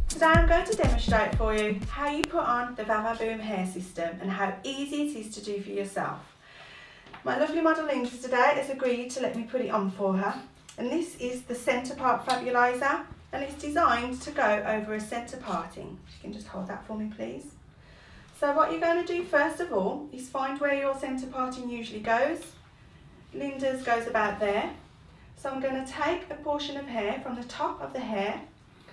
Today I'm going to demonstrate for you how you put on the Va-Va-Boom hair system and how easy it is to do for yourself. My lovely model Linda today has agreed to let me put it on for her, and this is the centre part fabuliser, and it's designed to go over a centre parting. You can just hold that for me please. So what you're going to do first of all is find where your centre parting usually goes. Linda's goes about there. So I'm going to take a portion of hair from the top of the hair,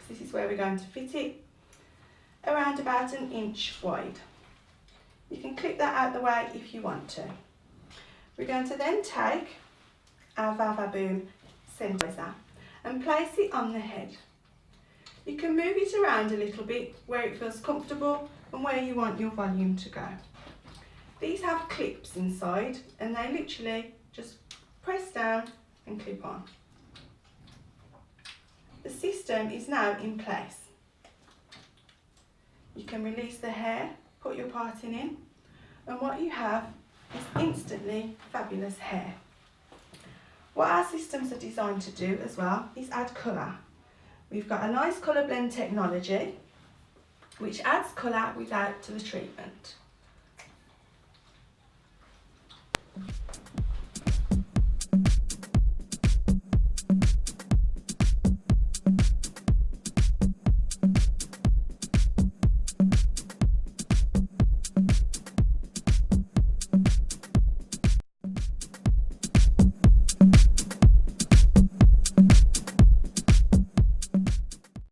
this is where we're going to fit it, around about 1 inch wide. You can clip that out the way if you want to. We're going to then take our Va-Va-Boom centrizer and place it on the head. You can move it around a little bit where it feels comfortable and where you want your volume to go. These have clips inside and they literally just press down and clip on. The system is now in place. You can release the hair, put your parting in, and what you have is instantly fabulous hair. What our systems are designed to do as well is add colour. We've got a nice colour blend technology which adds colour without the treatment.